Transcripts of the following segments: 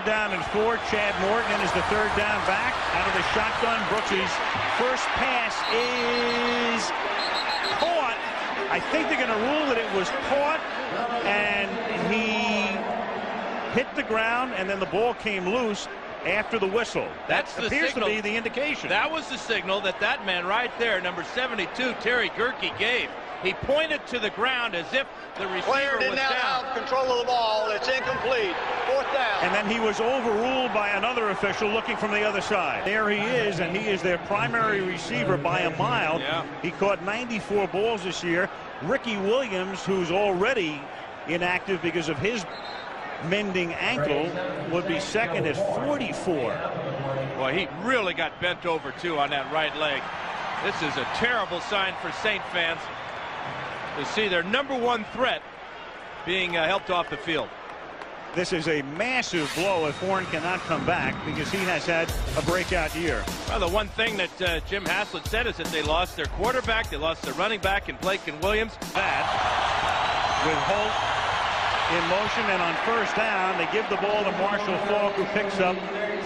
third down and 4. Chad Morton is the third down back. Out of the shotgun, Brooks' first pass is caught. I think they're going to rule that it was caught, and he hit the ground, and then the ball came loose after the whistle. That appears to be the indication. That was the signal that man right there, number 72, Terry Gerke, gave. He pointed to the ground as if the receiver was down. Have control of the ball. It's incomplete. Fourth down. And then he was overruled by another official looking from the other side. There he is, and he is their primary receiver by a mile. Yeah. He caught 94 balls this year. Ricky Williams, who's already inactive because of his mending ankle, would be second at 44. Boy, he really got bent over, too, on that right leg. This is a terrible sign for Saint fans to see their #1 threat being helped off the field. This is a massive blow if Horn cannot come back, because he has had a breakout year. Well, the one thing that Jim Haslett said is that they lost their quarterback, they lost their running back in Blake and Williams. That with Holt in motion, and on first down they give the ball to Marshall Faulk, who picks up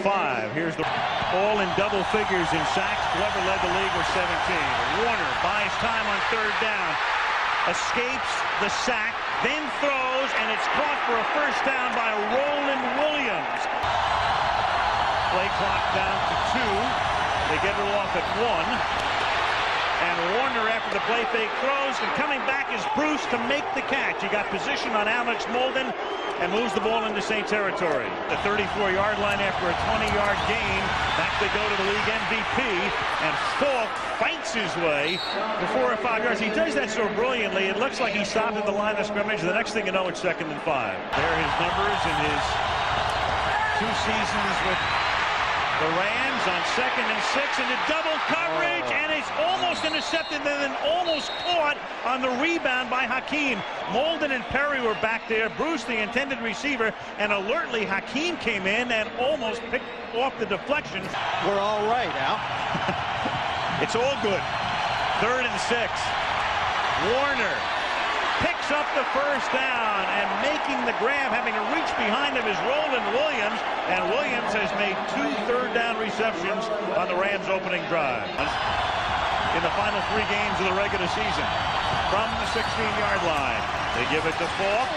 5. Here's the all in double figures in sacks. Glover led the league with 17. Warner buys time on third down, escapes the sack, then throws, and it's caught for a first down by Roland Williams. Play clock down to 2. They get it off at 1. And Warner, after the play fake, throws, and coming back is Bruce to make the catch. He got position on Alex Molden and moves the ball into Saint territory. The 34-yard line after a 20-yard gain. Back they go to the league MVP, and Faulk fights his way for 4 or 5 yards. He does that so brilliantly, it looks like he stopped at the line of scrimmage. The next thing you know, it's 2nd and 5. There are his numbers in his 2 seasons with the Rams on 2nd and 6 into double coverage, and it's almost intercepted and then almost caught on the rebound by Hakeem. Molden and Perry were back there. Bruce, the intended receiver, and alertly Hakeem came in and almost picked off the deflection. We're all right, Al. It's all good. 3rd and 6. Warner picks up the first down, and making the grab, having to reach behind him, is Roland Williams, and Williams has made 2 third-down receptions on the Rams' opening drive in the final 3 games of the regular season. From the 16-yard line, they give it to Faulk,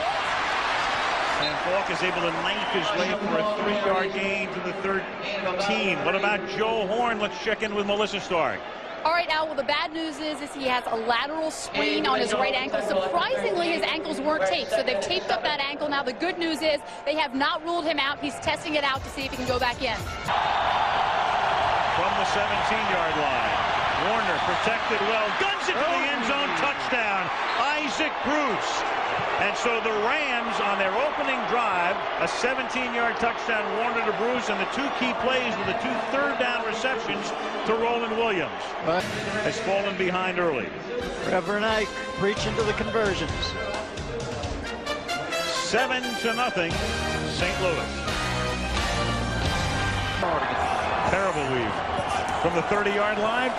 and Faulk is able to knife his way for a 3-yard gain to the 13. What about Joe Horn? Let's check in with Melissa Stark. All right, Al, well, the bad news is he has a lateral sprain on his right ankle. Surprisingly, his ankles weren't taped, so they've taped up that ankle. Now, the good news is they have not ruled him out. He's testing it out to see if he can go back in. From the 17-yard line, Warner protected well, guns it to the end zone, touchdown, Isaac Bruce. And so the Rams, on their opening drive, a 17-yard touchdown, Warner to Bruce, and the 2 key plays with the 2 third-down receptions to Roland Williams. Has fallen behind early. Reverend Ike preaching to the conversions. 7-0, St. Louis. Terrible weave. From the 30-yard line,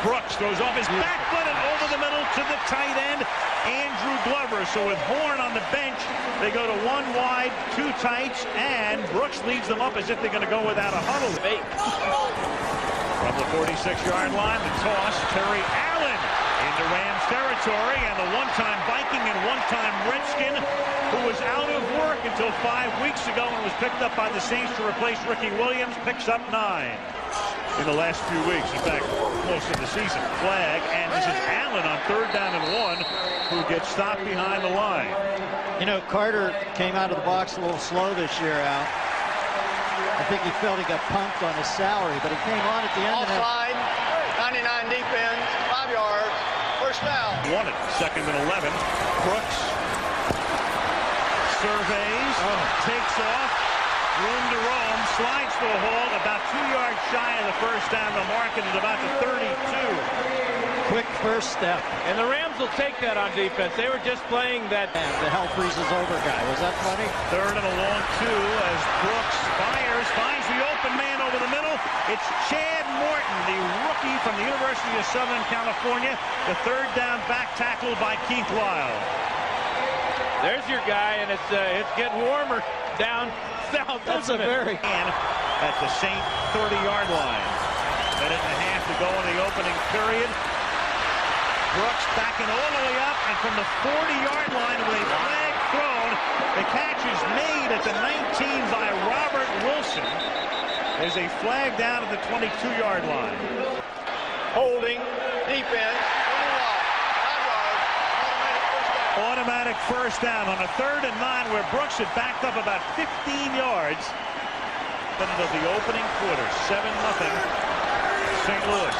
Brooks throws off his back foot and over the middle to the tight end, Andrew Glover. So with Horn on the bench, they go to 1 wide, 2 tights, and Brooks leads them up as if they're going to go without a huddle. From the 46-yard line, the toss, Terry Allen into Rams territory, and the one-time Viking and one-time Redskin, who was out of work until 5 weeks ago and was picked up by the Saints to replace Ricky Williams, picks up 9 in the last few weeks. In fact, most of the season. Flag, and this is Allen on 3rd down and 1, who gets stopped behind the line. You know, Carter came out of the box a little slow this year, Al. I think he felt he got punked on his salary, but he came on at the end. Offside, 99 defense, 5 yards, first down. Won it, 2nd and 11. Brooks surveys, takes off, room to roam, slides for a hold, about 2 yards shy of the first down. The mark is about the 32. Quick first step. And the Rams will take that on defense. They were just playing that. And the hell freezes over guy. Was that funny? 3rd and a long 2 as Brooks fires, finds the open man over the middle. It's Chad Morton, the rookie from the University of Southern California. The 3rd down back tackle by Keith Lyle. There's your guy, and it's getting warmer. down south. That's a very... At the Saint 30-yard line. Minute and a half to go in the opening period. Brooks backing all the way up, and from the 40-yard line with a flag thrown, the catch is made at the 19 by Robert Wilson. There's a flag down at the 22-yard line. Holding, defense, 5 yards, Automatic first down on a 3rd and 9 where Brooks had backed up about 15 yards. Minute of the opening quarter, 7-0 St. Louis.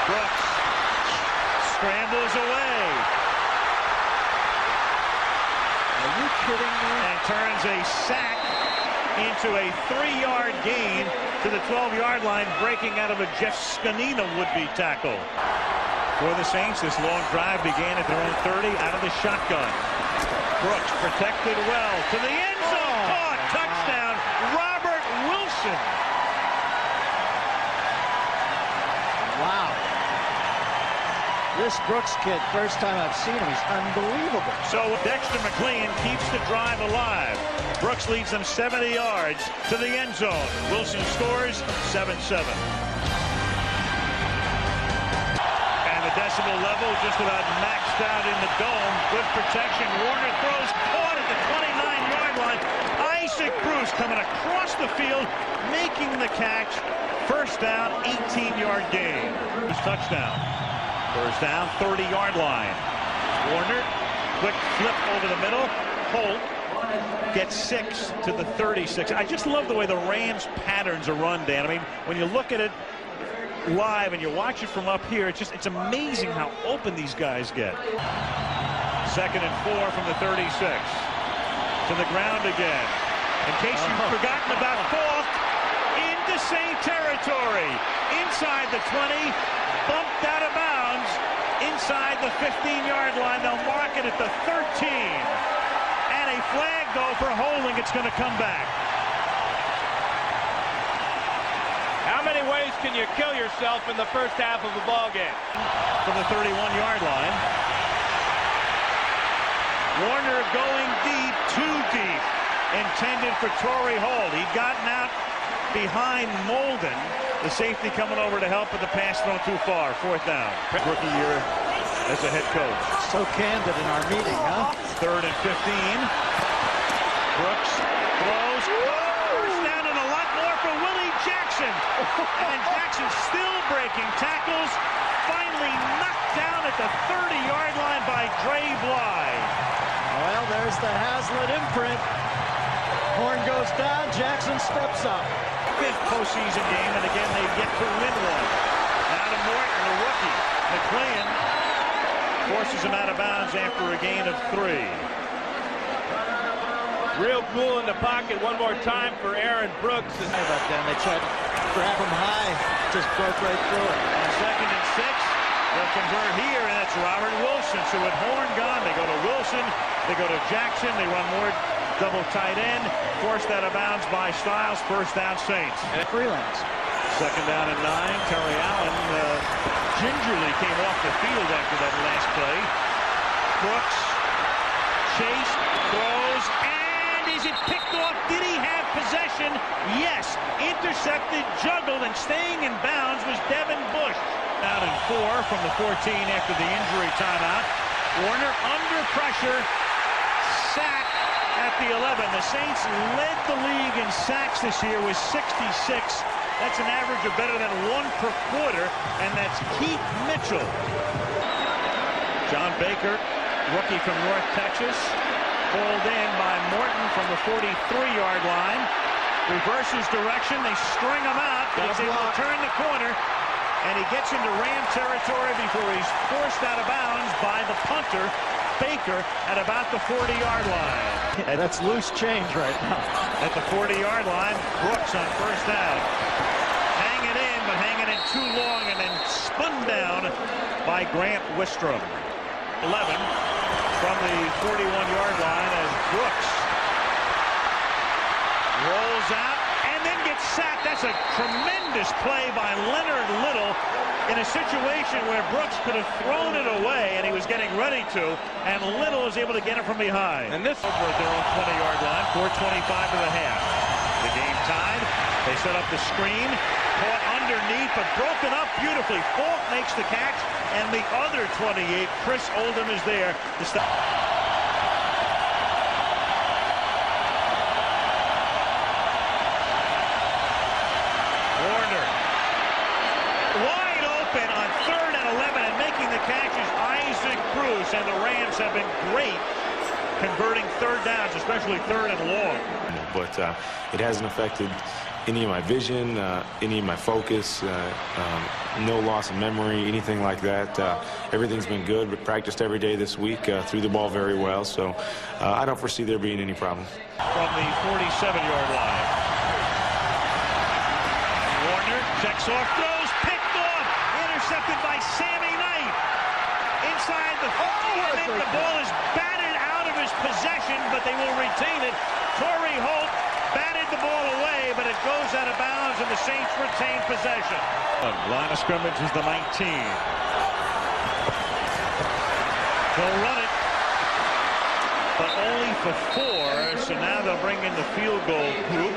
Brooks scrambles away. Are you kidding me? And turns a sack into a 3-yard gain to the 12-yard line, breaking out of a Jeff Scanina would-be tackle. For the Saints, this long drive began at their own 30 out of the shotgun. Brooks protected well to the end zone. Caught. Touchdown. Robert Wilson. Wow. This Brooks kid, first time I've seen him, he's unbelievable. So Dexter McLean keeps the drive alive. Brooks leads them 70 yards to the end zone. Wilson scores 7-7. Decibel level just about maxed out in the dome. Good protection. Warner throws, caught at the 29-yard line. Isaac Bruce coming across the field, making the catch. First down, 18-yard gain. Touchdown. First down, 30-yard line. Warner, quick flip over the middle. Holt gets 6 to the 36. I just love the way the Rams patterns are run, Dan. I mean, when you look at it live and you watch it from up here, it's amazing how open these guys get. 2nd and 4 from the 36. To the ground again. In case you've forgotten about Falk, into Saint territory. Inside the 20, bumped out of bounds. Inside the 15-yard line, they'll mark it at the 13. And a flag though for holding. It's going to come back. How many ways can you kill yourself in the first half of a ball game? From the 31-yard line. Warner going deep, too deep. Intended for Torrey Holt. He'd gotten out behind Molden. The safety coming over to help with the pass thrown too far. 4th down. Rookie year as a head coach. So candid in our meeting, huh? 3rd and 15. Brooks throws. First down and a lot more for Willie Jackson. And Jackson still breaking tackles. Finally knocked down at the 30-yard line by Dre Bly. Well, there's the Hazlitt imprint. Horn goes down, Jackson steps up. 5th postseason game, and again they get to win one. Now to Morton, the rookie. McLean forces him out of bounds after a gain of 3. Real cool in the pocket one more time for Aaron Brooks. How about them? They tried to grab him high, just broke right through it. On 2nd and 6, they'll convert here, and it's Robert Wilson. So with Horn gone, they go to Wilson, they go to Jackson, they run more double tight end, forced out of bounds by Styles. First down, Saints. And Freelands. 2nd down and 9. Terry Allen gingerly came off the field after that last play. Brooks chased, throws, and is it picked off? Did he have possession? Yes. Intercepted, juggled, and staying in bounds was Devin Bush. Out in 4 from the 14 after the injury timeout. Warner under pressure, sack at the 11. The Saints led the league in sacks this year with 66. That's an average of better than 1 per quarter, and that's Keith Mitchell. John Baker, rookie from North Texas, pulled in by Morton from the 43-yard line. Reverses direction, they string him out, but he's able to turn the corner, and he gets into Ram territory before he's forced out of bounds by the punter, Baker, at about the 40-yard line. Hey, that's loose change right now. At the 40-yard line, Brooks on first down. Hanging in, but hanging in too long, and then spun down by Grant Wistrom. 11 from the 41-yard line as Brooks rolls out and then gets sacked. That's a tremendous play by Leonard Little. in a situation where Brooks could have thrown it away, and he was getting ready to, and Little was able to get it from behind. And this over at their own 20-yard line, 4:25 to the half. The game tied. They set up the screen, caught underneath, but broken up beautifully. Falk makes the catch, and the other 28, Chris Oldham, is there to stop. Warner, wide open on 3rd and 11, and making the catch is Isaac Bruce, and the Rams have been great converting 3rd downs, especially 3rd and long. But it hasn't affected any of my vision, any of my focus, no loss of memory, anything like that. Everything's been good. We practiced every day this week, threw the ball very well, so I don't foresee there being any problems. From the 47-yard line. Warner checks off, throws, picked off, intercepted by Sammy Knight. Inside the 50, the ball is batted out of his possession, but they will retain it. Torrey Holt batted the ball away, but it goes out of bounds, and the Saints retain possession. Line of scrimmage is the 19. They'll run it, but only for 4, so now they'll bring in the field goal group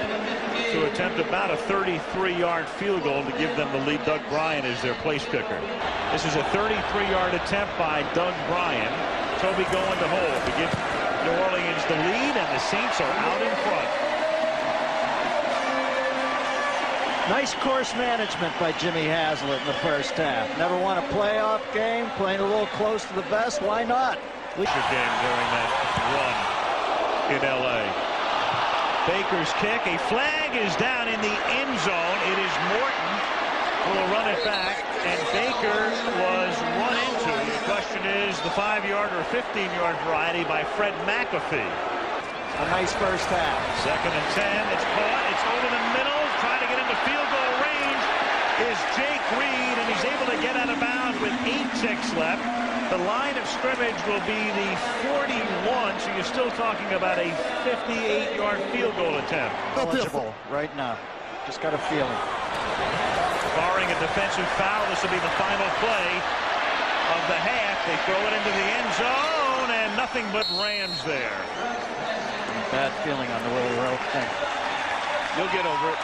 to attempt about a 33-yard field goal to give them the lead. Doug Bryan is their place kicker. This is a 33-yard attempt by Doug Bryan. Toby going to hold to give New Orleans the lead, and the Saints are out in front. Nice course management by Jimmy Haslett in the first half. Never won a playoff game, playing a little close to the best. Why not? Game during that run in L.A. Baker's kick. A flag is down in the end zone. It is Morton who will run it back, and Baker was run into. The question is the 5-yard or 15-yard variety by Fred McAfee. A nice first half. 2nd and 10. It's caught. It's over the middle. Trying to get into field goal range is Jake Reed, and he's able to get out of bounds with 8 ticks left. The line of scrimmage will be the 41, so you're still talking about a 58-yard field goal attempt. Eligible right now. Just got a feeling. Barring a defensive foul, this will be the final play of the half. They throw it into the end zone, and nothing but Rams there. Bad feeling on the Willie Rowe thing. You'll get over it.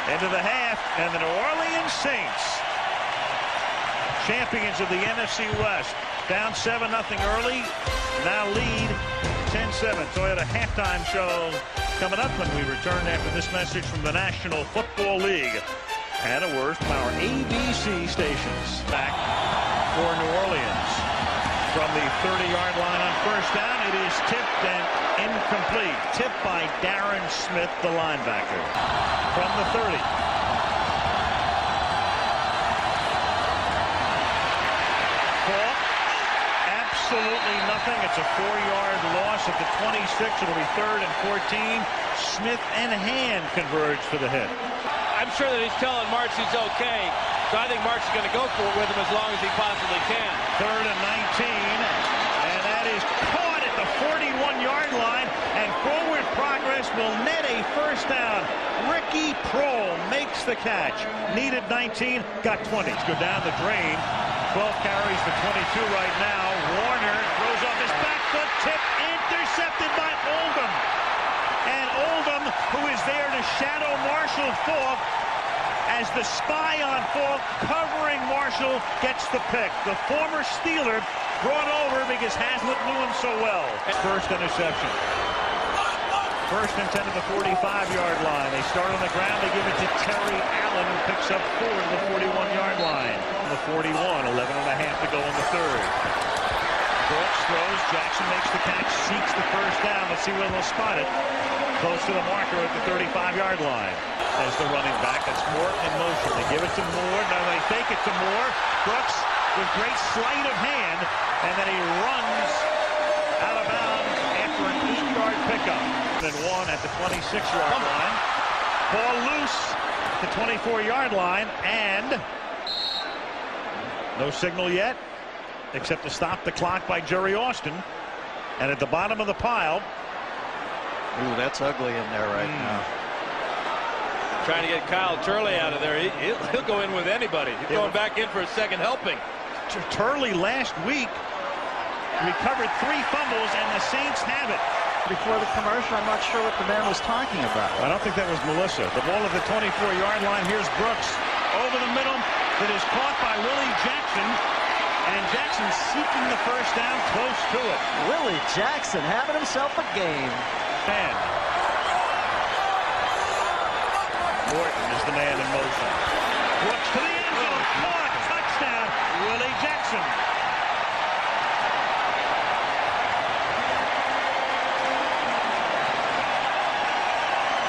Into the half, and the New Orleans Saints, champions of the NFC West, down 7-0 early, now lead 10-7. Toyota halftime show coming up when we return after this message from the National Football League and a word from our ABC stations. Back for New Orleans from the 30-yard line on first down. It is tipped and incomplete. Tipped by Darren Smith, the linebacker. From the 30. Falk, absolutely nothing. It's a 4-yard loss at the 26. It'll be 3rd and 14. Smith and Hand converge for the hit. I'm sure that he's telling March he's okay, so I think March is going to go for it with him as long as he possibly can. 3rd and 19, and that is caught at the 41-yard line, and forward progress will net a first down. Ricky Prohl makes the catch. Needed 19, got 20. Let's go down the drain. 12 carries for 22 right now. Warner throws off his back foot, tip, intercepted by Oldham. And Oldham, who is there to shadow Marshall Faulk, as the spy on Faulk covering Marshall, gets the pick. The former Steeler brought over because Haslett knew him so well. First interception. 1st and 10 to the 45-yard line. They start on the ground. They give it to Terry Allen, who picks up 4 to the 41-yard line. The 41, 11 and a half to go in the 3rd. Brooks throws. Jackson makes the catch, seeks the first down. Let's see where they'll spot it. Close to the marker at the 35-yard line. As the running back, that's Morton in motion. They give it to Moore. Now they fake it to Moore. Brooks with great sleight of hand, and then he runs out of bounds after an 8-yard pickup. And 1 at the 26-yard line. Ball loose at the 24-yard line, and no signal yet, except to stop the clock by Jerry Austin. And at the bottom of the pile. Ooh, that's ugly in there right now. Trying to get Kyle Turley out of there. He'll go in with anybody. He's going back in for a second helping. Turley last week recovered 3 fumbles, and the Saints have it. Before the commercial, I'm not sure what the man was talking about. I don't think that was Melissa. The ball at the 24-yard line. Here's Brooks over the middle. That is caught by Willie Jackson. And Jackson seeking the first down, close to it. Willie Jackson having himself a game. Man. Morton is the man in motion. Brooks to the end zone. Caught. Touchdown. Willie Jackson.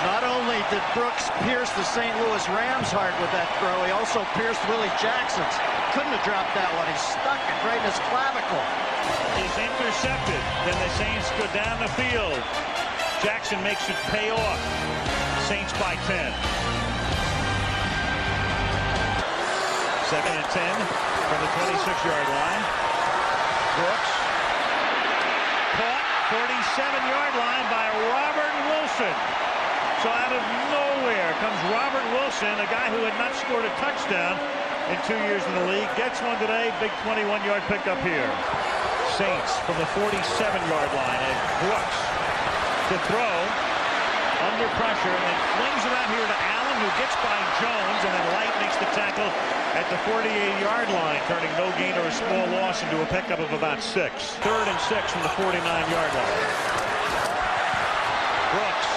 Not only did Brooks pierce the St. Louis Rams heart with that throw, he also pierced Willie Jackson's. Couldn't have dropped that one. He stuck it right in his clavicle. Is intercepted. Then the Saints go down the field. Jackson makes it pay off. Saints by 10. 2nd and 10 from the 26-yard line. Brooks. Caught. 47-yard line by Robert Wilson. So out of nowhere comes Robert Wilson, a guy who had not scored a touchdown in 2 years in the league. Gets one today. Big 21-yard pickup here. Saints from the 47-yard line. And Brooks to throw under pressure and then flings it out here to Allen, who gets by Jones, and then Light makes the tackle at the 48-yard line, turning no gain or a small loss into a pickup of about 6. 3rd and 6 from the 49-yard line. Brooks.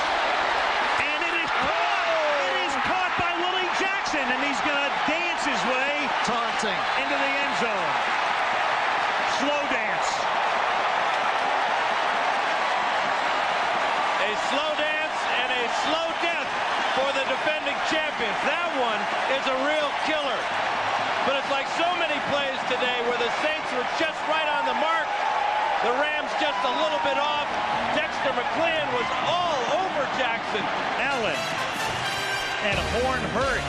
And he's going to dance his way taunting into the end zone. Slow dance. A slow dance and a slow death for the defending champions. That one is a real killer. But it's like so many plays today where the Saints were just right on the mark. The Rams just a little bit off. Dexter McClean was all over Jackson. Allen and Horn Hurt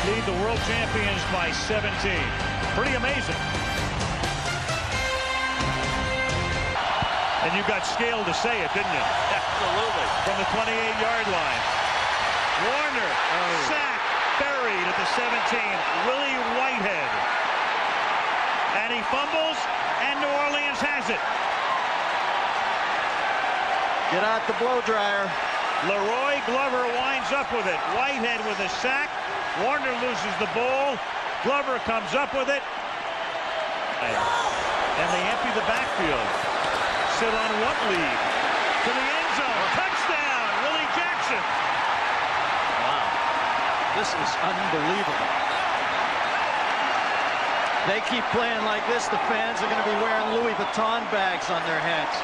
lead the world champions by 17. Pretty amazing. And you got scale to say it, didn't you? Absolutely. From the 28-yard line. Warner, sack, buried at the 17. Willie Whitehead. And he fumbles, and New Orleans has it. Get out the blow dryer. Leroy Glover winds up with it. Whitehead with a sack. Warner loses the ball. Glover comes up with it. And they empty the backfield. Sit on what lead? To the end zone. Touchdown, Willie Jackson. Wow. This is unbelievable. They keep playing like this, the fans are going to be wearing Louis Vuitton bags on their heads.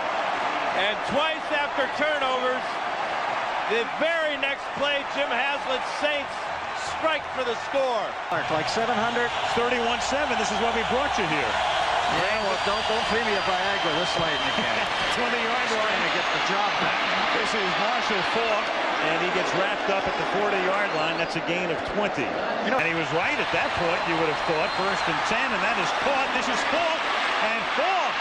And twice after turnovers, the very next play, Jim Haslett's Saints strike for the score. Like 700. 31-7. This is why we brought you here. Yeah, well, don't feed me a Viagra this late in the game. 20-yard line to get the job back. This is Marshall Faulk, and he gets wrapped up at the 40-yard line. That's a gain of 20. And he was right at that point, you would have thought. 1st and 10, and that is caught. This is Faulk, and Faulk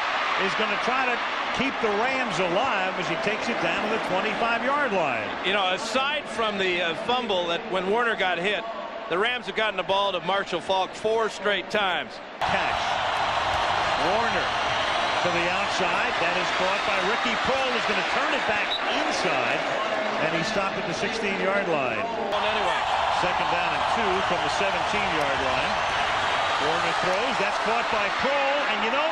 is going to try to keep the Rams alive as he takes it down to the 25-yard line. You know, aside from the fumble that when Warner got hit, the Rams have gotten the ball to Marshall Faulk 4 straight times. Catch. Warner to the outside. That is caught by Ricky Prohl, who's going to turn it back inside, and he stopped at the 16-yard line. Anyway. 2nd down and 2 from the 17-yard line. Warner throws. That's caught by Prohl, and you know,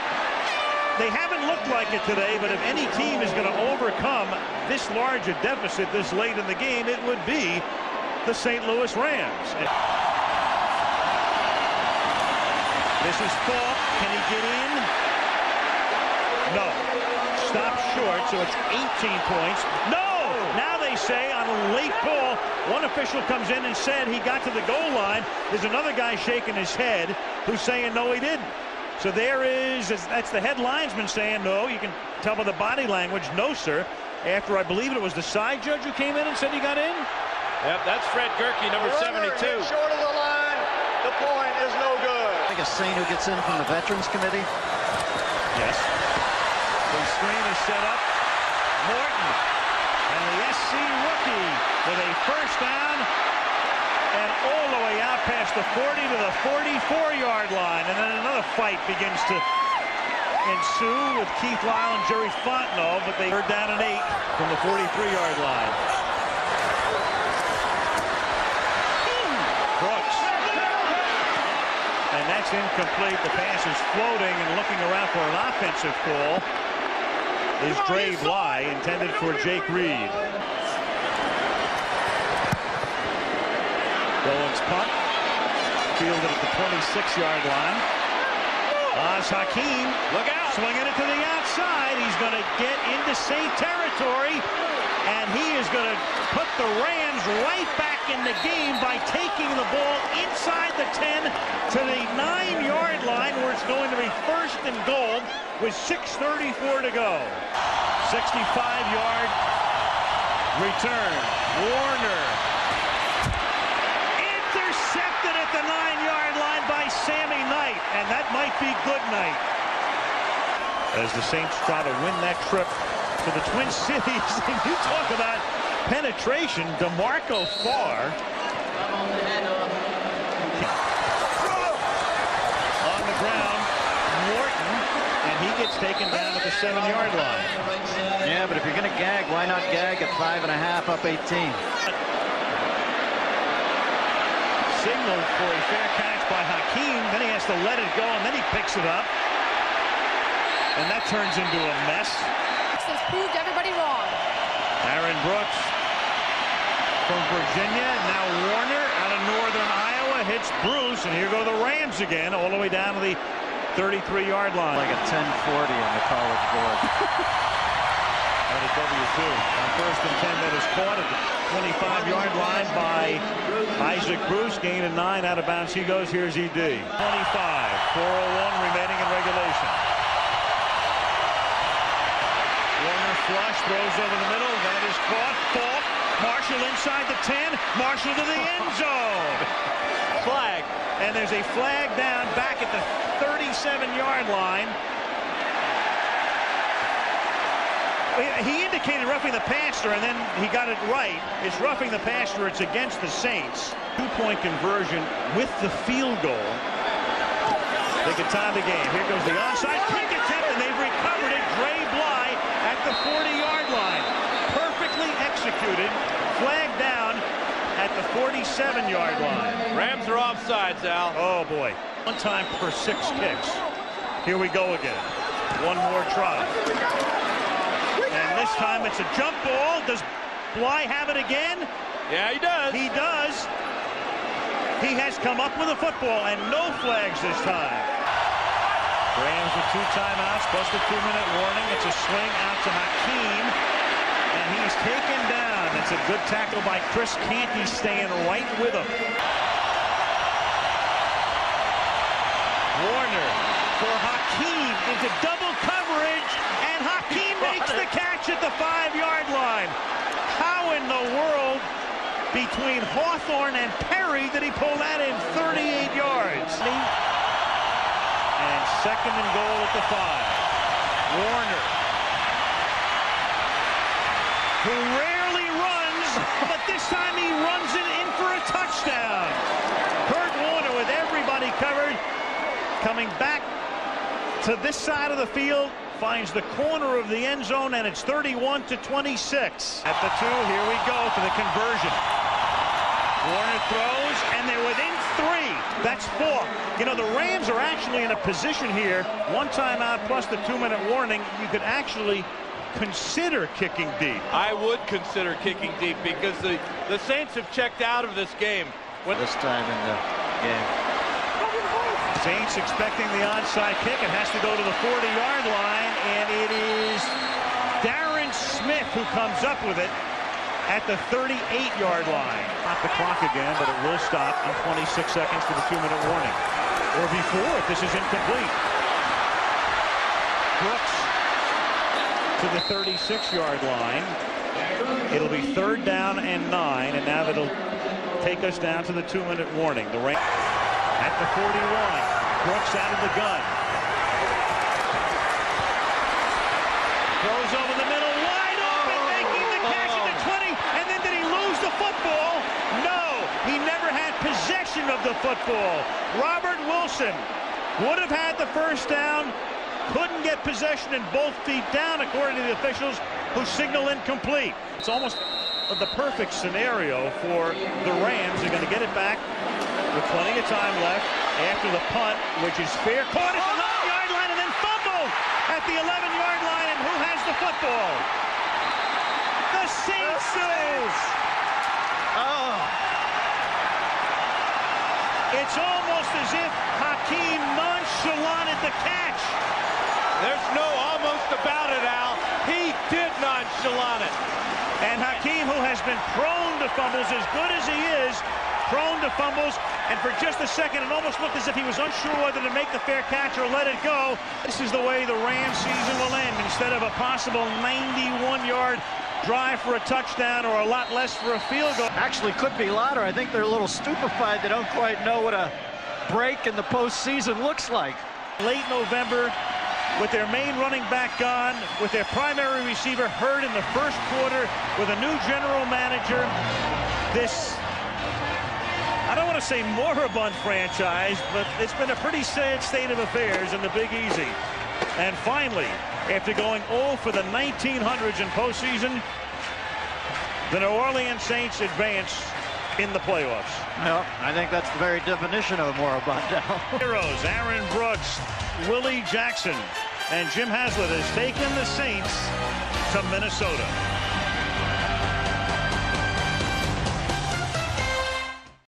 they haven't looked like it today, but if any team is going to overcome this large a deficit this late in the game, it would be the St. Louis Rams. This is Faulk. Can he get in? No. Stop short, so it's 18 points. No! Now they say on a late call, one official comes in and said he got to the goal line. There's another guy shaking his head who's saying no, he didn't. So there is, that's the head linesman saying no. You can tell by the body language, no, sir. After I believe it was the side judge who came in and said he got in. Yep, that's Fred Gerke, number 72. Short of the line. The point is no good. I think a Saint who gets in from the Veterans Committee. Yes. The screen is set up. Morton. And the SC rookie with a first down, and all the way out past the 40 to the 44-yard line. And then another fight begins to ensue with Keith Lyle and Jerry Fontenot, but they are down an 8 from the 43-yard line. Brooks. And that's incomplete. The pass is floating, and looking around for an offensive call is Dre Bly, intended for Jake Reed. Bowen's punt, fielded at the 26-yard line. Hakeem, look out, swinging it to the outside. He's going to get into Saint territory, and he is going to put the Rams right back in the game by taking the ball inside the 10 to the 9-yard line, where it's going to be first and goal with 6:34 to go. 65-yard return. Warner intercepted at the 9-yard line by Sammy Knight, and that might be good night as the Saints try to win that trip to the Twin Cities. And you talk about penetration. DeMarco Farr on the ground. Morton, and he gets taken down at the 7-yard line. Yeah, but if you're going to gag, why not gag at 5.5 up 18? Signaled for a fair catch by Hakeem, then he has to let it go, and then he picks it up, and that turns into a mess. Has proved everybody wrong. Aaron Brooks from Virginia, now Warner out of Northern Iowa hits Bruce, and here go the Rams again, all the way down to the 33-yard line. Like a 10-40 on the college board. At a W2. On first and 10, that is caught at the 25-yard line by Isaac Bruce. Gain of 9, out of bounds he goes. Here's ED. 25, 4:01 remaining in regulation. Warner flush, throws over the middle. That is caught. Fault. Marshall inside the 10. Marshall to the end zone. Flag. And there's a flag down back at the 37-yard line. He indicated roughing the passer, and then he got it right. It's roughing the passer. It's against the Saints. 2-point conversion with the field goal. They could tie the game. Here goes the onside kick attempt, and they've recovered it. Dre Bly at the 40-yard line. Perfectly executed. Flag down at the 47-yard line. Rams are offsides, Al. Oh, boy. One time for 6 kicks. Here we go again. One more try. And this time it's a jump ball. Does Bly have it again? Yeah, he does. He does. He has come up with a football, and no flags this time. Rams with 2 timeouts plus the 2-minute warning. It's a swing out to Hakeem, and he's taken down. It's a good tackle by Chris Canty, staying right with him. Warner for Hakeem into double coverage, and Hakeem makes the catch at the 5-yard line. How in the world, between Hawthorne and Perry, did he pull that in 38 yards? And second and goal at the 5. Warner, who rarely runs, but this time he runs it in for a touchdown. Kurt Warner with everybody covered, coming back to this side of the field, finds the corner of the end zone, and it's 31-26. At the 2, here we go for the conversion. Warner throws, and they're within 3. That's 4. You know, the Rams are actually in a position here, 1 timeout plus the 2-minute warning. You could actually consider kicking deep. I would consider kicking deep, because the Saints have checked out of this game. This time in the game. Saints expecting the onside kick. It has to go to the 40-yard line, and it is Darren Smith who comes up with it at the 38-yard line. Stop the clock again, but it will stop in 26 seconds for the 2-minute warning. Or before, if this is incomplete. Brooks to the 36-yard line. It'll be 3rd down and 9, and now that'll take us down to the 2-minute warning. The Rams at the 41. Brooks out of the gun. Throws over the middle, wide open, making the catch at the 20, and then did he lose the football? the football. Robert Wilson would have had the first down, couldn't get possession, and both feet down, according to the officials, who signal incomplete. It's almost the perfect scenario for the Rams. They're going to get it back with plenty of time left after the punt, which is fair. Caught at the 11-yard line and then fumbled at the 11-yard line. And who has the football? The Saints do. Oh. It's almost as if Hakeem nonchalanted the catch. There's no almost about it, Al. He did nonchalant it. And Hakeem, who has been prone to fumbles, as good as he is, prone to fumbles, and for just a second it almost looked as if he was unsure whether to make the fair catch or let it go. This is the way the Rams season will end. Instead of a possible 91-yard drive for a touchdown or a lot less for a field goal. Actually could be louder. I think they're a little stupefied. They don't quite know what a break in the postseason looks like. Late November, with their main running back gone, with their primary receiver hurt in the first quarter, with a new general manager, this, I don't want to say moribund franchise, but it's been a pretty sad state of affairs in the Big Easy. And finally, after going 0 for the 1900s in postseason, the New Orleans Saints advance in the playoffs. Well, I think that's the very definition of moribund now. Heroes, Aaron Brooks, Willie Jackson, and Jim Haslett has taken the Saints to Minnesota.